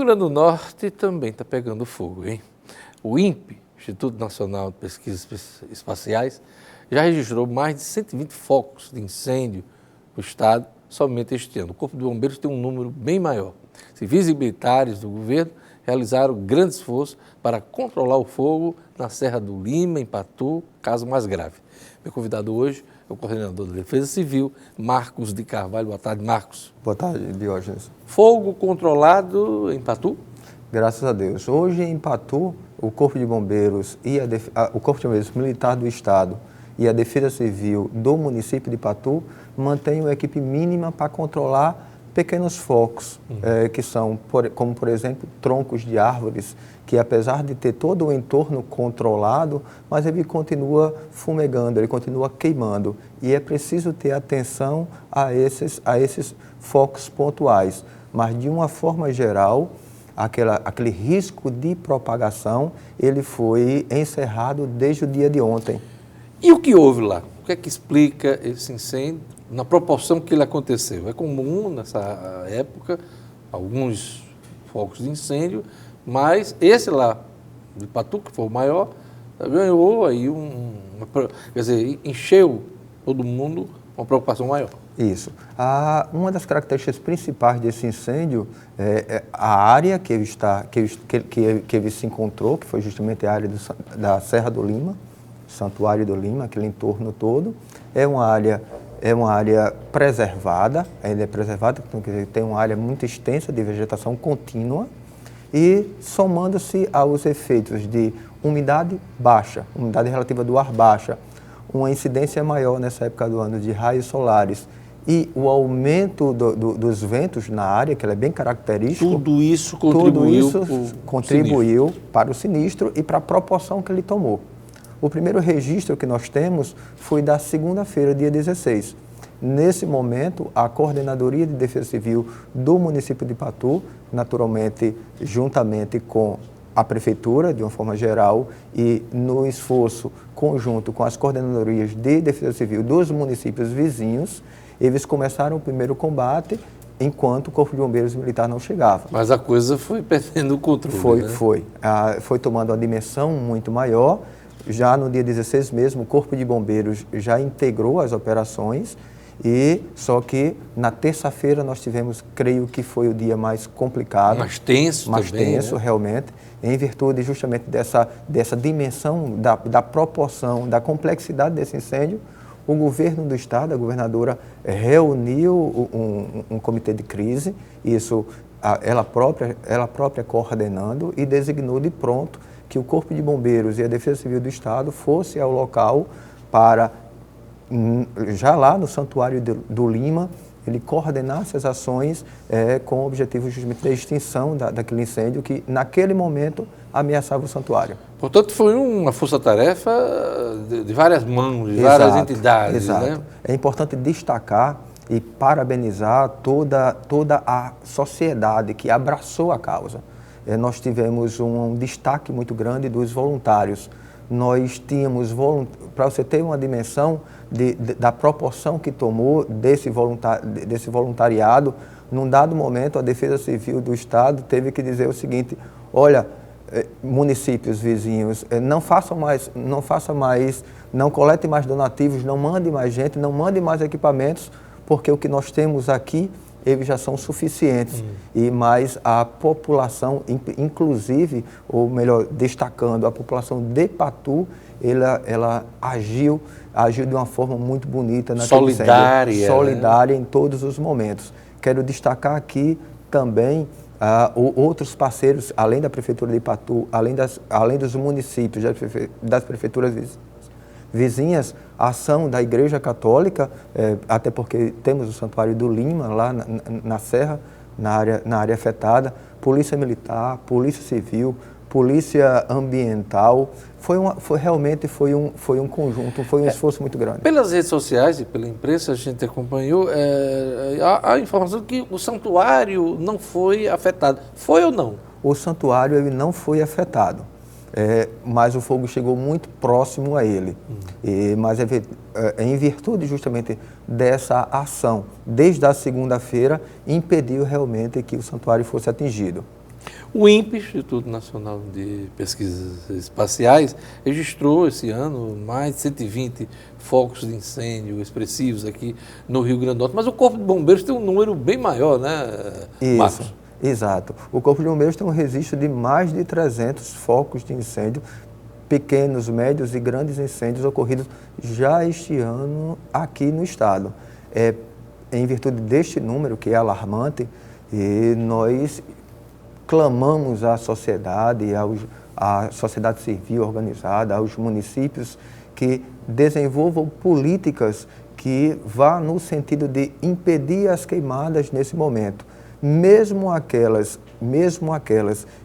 Grande do Norte também está pegando fogo, hein? O INPE, Instituto Nacional de Pesquisas Espaciais, já registrou mais de 120 focos de incêndio no estado somente este ano. O Corpo de Bombeiros tem um número bem maior. Civis e militares do governo realizaram grande esforço para controlar o fogo na Serra do Lima, em Patu, caso mais grave. Meu convidado hoje é o coordenador da Defesa Civil, Marcos de Carvalho. Boa tarde, Marcos. Boa tarde, Diógenes. Fogo controlado em Patu? Graças a Deus. Hoje em Patu, o Corpo de Bombeiros e o Corpo de Bombeiros Militar do Estado e a Defesa Civil do município de Patu mantêm uma equipe mínima para controlar pequenos focos, que são, como por exemplo, troncos de árvores, que apesar de ter todo o entorno controlado, mas ele continua fumegando, ele continua queimando. E é preciso ter atenção a esses focos pontuais. Mas de uma forma geral, aquele risco de propagação, ele foi encerrado desde o dia de ontem. E o que houve lá? O que é que explica esse incêndio na proporção que ele aconteceu? É comum nessa época alguns focos de incêndio, mas esse lá de Patu, que foi o maior, ganhou aí quer dizer, encheu todo mundo uma preocupação maior. Isso. Uma das características principais desse incêndio é a área que ele se encontrou, que foi justamente a área da Serra do Lima, Santuário do Lima, aquele entorno todo. É uma área preservada, ainda é preservada, então, quer dizer, tem uma área muito extensa de vegetação contínua e somando-se aos efeitos de umidade baixa, umidade relativa do ar baixa, uma incidência maior nessa época do ano de raios solares e o aumento dos ventos na área, que ela é bem característico. Tudo isso contribuiu para o sinistro e para a proporção que ele tomou. O primeiro registro que nós temos foi da segunda-feira, dia 16. Nesse momento, a Coordenadoria de Defesa Civil do município de Patu, naturalmente, juntamente com a Prefeitura, de uma forma geral, e no esforço conjunto com as Coordenadorias de Defesa Civil dos municípios vizinhos, eles começaram o primeiro combate enquanto o Corpo de Bombeiros Militar não chegava. Mas a coisa foi perdendo o controle, Foi tomando uma dimensão muito maior. Já no dia 16 mesmo, o Corpo de Bombeiros já integrou as operações, só que na terça-feira nós tivemos, creio que foi o dia mais complicado. Mais tenso também, né? Realmente, em virtude justamente dessa dimensão, da proporção, da complexidade desse incêndio. O governo do estado, a governadora, reuniu um comitê de crise, isso ela própria coordenando, e designou de pronto que o Corpo de Bombeiros e a Defesa Civil do Estado fosse ao local para, já lá no Santuário do Lima, ele coordenasse as ações com o objetivo justamente da extinção daquele incêndio que, naquele momento, ameaçava o santuário. Portanto, foi uma força-tarefa de várias mãos, de várias entidades. Exato. Né? É importante destacar e parabenizar toda a sociedade que abraçou a causa. Nós tivemos um destaque muito grande dos voluntários. Nós tínhamos, para você ter uma dimensão da proporção que tomou desse voluntariado, num dado momento a Defesa Civil do Estado teve que dizer o seguinte: olha, municípios vizinhos, não colete mais donativos, não mande mais gente, não mande mais equipamentos, porque o que nós temos aqui eles já são suficientes. Mas a população, inclusive, ou melhor, destacando, a população de Patu, ela agiu de uma forma muito bonita. Solidária em todos os momentos. Quero destacar aqui também outros parceiros, além da Prefeitura de Patu, além dos municípios, das prefeituras vizinhas, a ação da Igreja Católica, até porque temos o Santuário do Lima, lá na Serra, na área afetada, Polícia Militar, Polícia Civil, Polícia Ambiental. Realmente foi um conjunto, foi um esforço muito grande. Pelas redes sociais e pela imprensa, a gente acompanhou a informação que o santuário não foi afetado. Foi ou não? O santuário ele não foi afetado. Mas o fogo chegou muito próximo a ele. Mas em virtude justamente dessa ação, desde a segunda-feira, impediu realmente que o santuário fosse atingido. O INPE, Instituto Nacional de Pesquisas Espaciais, registrou esse ano mais de 120 focos de incêndio expressivos aqui no Rio Grande do Norte, mas o Corpo de Bombeiros tem um número bem maior, né, Marcos? Isso, exato. O Corpo de Bombeiros tem um registro de mais de 300 focos de incêndio, pequenos, médios e grandes incêndios ocorridos já este ano aqui no estado. Em virtude deste número, que é alarmante, e nós clamamos à sociedade, à sociedade civil organizada, aos municípios que desenvolvam políticas que vá no sentido de impedir as queimadas nesse momento. Mesmo aquelas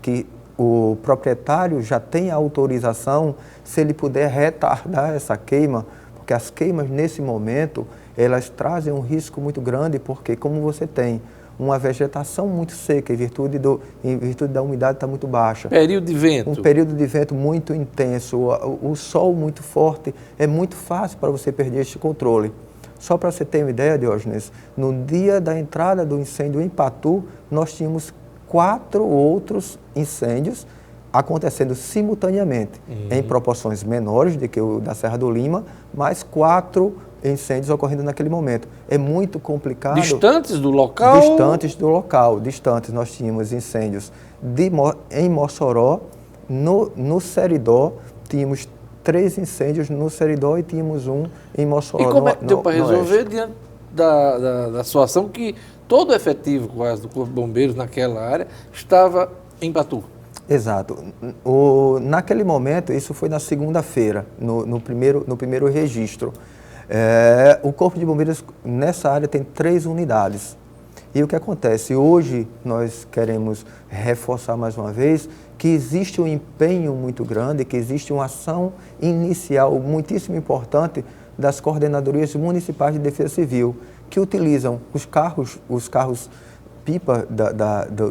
que o proprietário já tem autorização, se ele puder retardar essa queima, porque as queimas nesse momento, elas trazem um risco muito grande, porque como você tem uma vegetação muito seca, em virtude da umidade estar muito baixa. Período de vento. Um período de vento muito intenso, o sol muito forte, é muito fácil para você perder este controle. Só para você ter uma ideia, Diógenes, no dia da entrada do incêndio em Patu, nós tínhamos 4 outros incêndios acontecendo simultaneamente, em proporções menores do que o da Serra do Lima, mas 4 incêndios ocorrendo naquele momento. É muito complicado. Distantes do local? Distantes do local, distantes. Nós tínhamos incêndios em Mossoró, no Seridó, tínhamos 3 incêndios no Seridó e tínhamos um em Mossoró. E como é que deu para resolver diante da situação que todo o efetivo quase do Corpo de Bombeiros naquela área estava em Patu? Exato. Naquele momento, isso foi na segunda-feira, no primeiro registro. O Corpo de Bombeiros nessa área tem 3 unidades. E o que acontece? Hoje nós queremos reforçar mais uma vez que existe um empenho muito grande, que existe uma ação inicial muitíssimo importante das coordenadorias municipais de defesa civil, que utilizam os carros pipa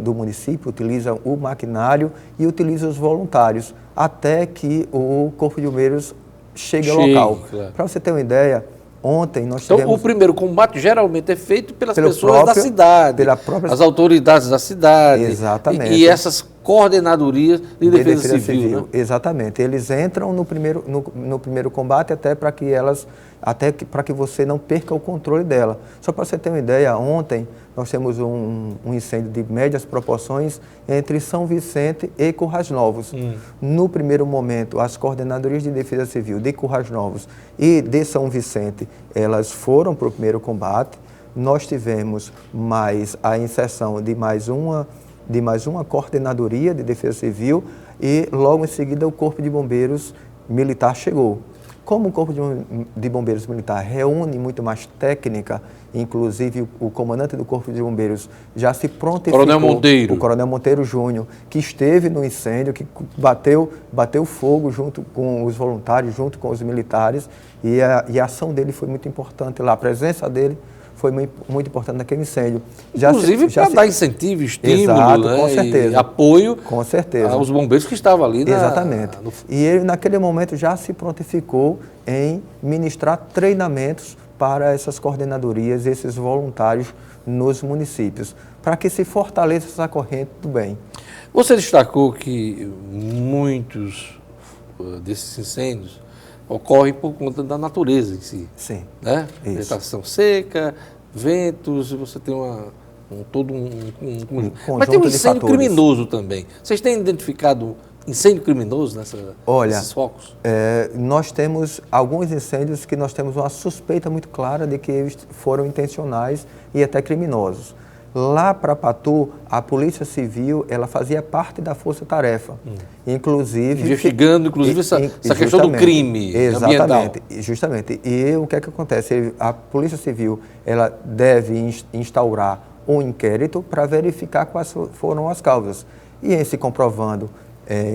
do município, utilizam o maquinário e utilizam os voluntários, até que o Corpo de Bombeiros chegue ao local. Claro. Para você ter uma ideia, ontem nós tivemos... Então, o primeiro combate geralmente é feito pelas pessoas da cidade, as autoridades da cidade. Exatamente. E essas coordenadorias de defesa civil. Né? Exatamente. Eles entram no primeiro combate até para que você não perca o controle dela. Só para você ter uma ideia, ontem nós temos um incêndio de médias proporções entre São Vicente e Currais Novos. No primeiro momento, as coordenadorias de defesa civil de Currais Novos e de São Vicente, elas foram para o primeiro combate. Nós tivemos a inserção de mais uma coordenadoria de defesa civil e logo em seguida o Corpo de Bombeiros Militar chegou. Como o Corpo de Bombeiros Militar reúne muito mais técnica, inclusive o comandante do Corpo de Bombeiros já se prontificou, o Coronel Monteiro Júnior, que esteve no incêndio, que bateu fogo junto com os voluntários, junto com os militares, e a ação dele foi muito importante lá, a presença dele foi muito importante naquele incêndio. Inclusive para dar incentivo, estímulo, exato, né? Com certeza. E apoio com certeza. aos bombeiros que estavam ali. Exatamente. E ele, naquele momento, já se prontificou em ministrar treinamentos para essas coordenadorias, esses voluntários nos municípios, para que se fortaleça essa corrente do bem. Você destacou que muitos desses incêndios ocorrem por conta da natureza em si. Sim. Né? Vegetação seca, ventos, você tem todo um conjunto. Mas tem um incêndio criminoso também. Vocês têm identificado incêndio criminoso nesses focos? Nós temos alguns incêndios que nós temos uma suspeita muito clara de que eles foram intencionais e até criminosos. Lá para Patu, a Polícia Civil, ela fazia parte da força-tarefa. Inclusive... Investigando, essa questão do crime ambiental. Justamente. E o que é que acontece? A Polícia Civil, ela deve instaurar um inquérito para verificar quais foram as causas. E em se comprovando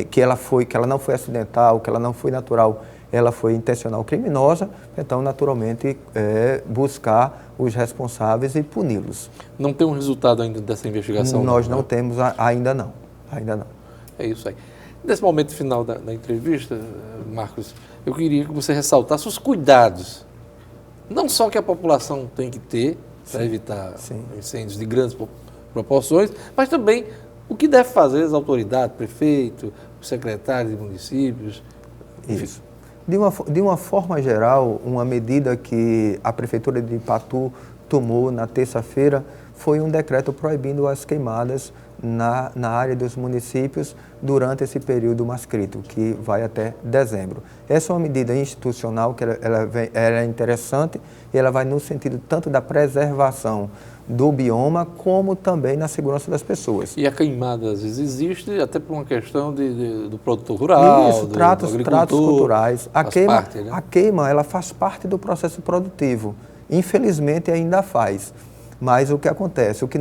que ela não foi acidental, que ela não foi natural, ela foi intencional criminosa, então, naturalmente, buscar os responsáveis e puni-los. Não tem um resultado ainda dessa investigação? Nós não temos, ainda não. É isso aí. Nesse momento final da entrevista, Marcos, eu queria que você ressaltasse os cuidados, não só que a população tem que ter para evitar incêndios de grandes proporções, mas também O que deve fazer as autoridades, prefeito, os secretários de municípios? Isso. De uma forma geral, uma medida que a Prefeitura de Ipatu tomou na terça-feira foi um decreto proibindo as queimadas na área dos municípios durante esse período mais crítico, que vai até dezembro. Essa é uma medida institucional que ela é interessante e ela vai no sentido tanto da preservação do bioma, como também na segurança das pessoas. E a queimada, às vezes, existe até por uma questão do produtor rural, Isso, tratos culturais. A queima, ela faz parte do processo produtivo. Infelizmente, ainda faz. Mas o que acontece? O que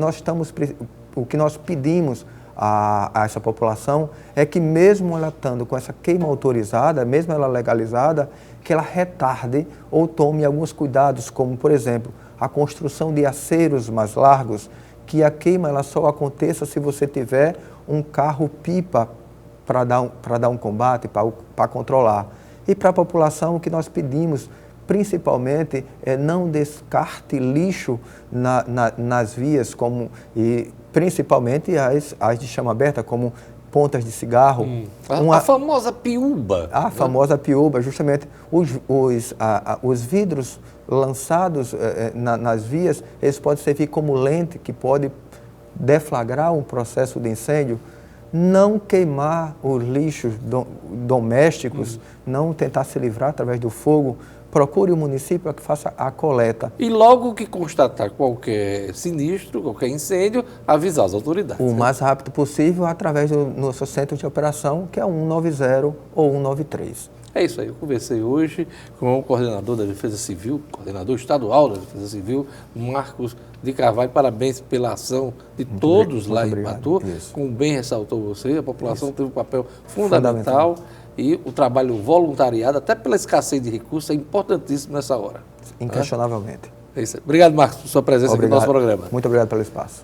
nós pedimos a essa população é que, mesmo ela estando com essa queima autorizada, mesmo ela legalizada, que ela retarde ou tome alguns cuidados, como, por exemplo, a construção de aceiros mais largos, que a queima ela só aconteça se você tiver um carro-pipa para dar um combate, para controlar. E para a população, o que nós pedimos, principalmente, é não descarte lixo nas vias, e principalmente as de chama aberta, como pontas de cigarro. A famosa piúba. A famosa piúba, justamente. Os vidros lançados nas vias, eles podem servir como lente que pode deflagrar um processo de incêndio. Não queimar os lixos domésticos, não tentar se livrar através do fogo. Procure o município para que faça a coleta. E logo que constatar qualquer sinistro, qualquer incêndio, avisar as autoridades. O mais rápido possível através do nosso centro de operação, que é o 190 ou 193. É isso aí, eu conversei hoje com o coordenador da Defesa Civil, coordenador estadual da Defesa Civil, Marcos de Carvalho. Parabéns pela ação de todos lá em Ipatu. Como bem ressaltou você, a população teve um papel fundamental. E o trabalho voluntariado, até pela escassez de recursos, é importantíssimo nessa hora. Inquestionavelmente. É isso aí. Obrigado, Marcos, por sua presença aqui no nosso programa. Muito obrigado pelo espaço.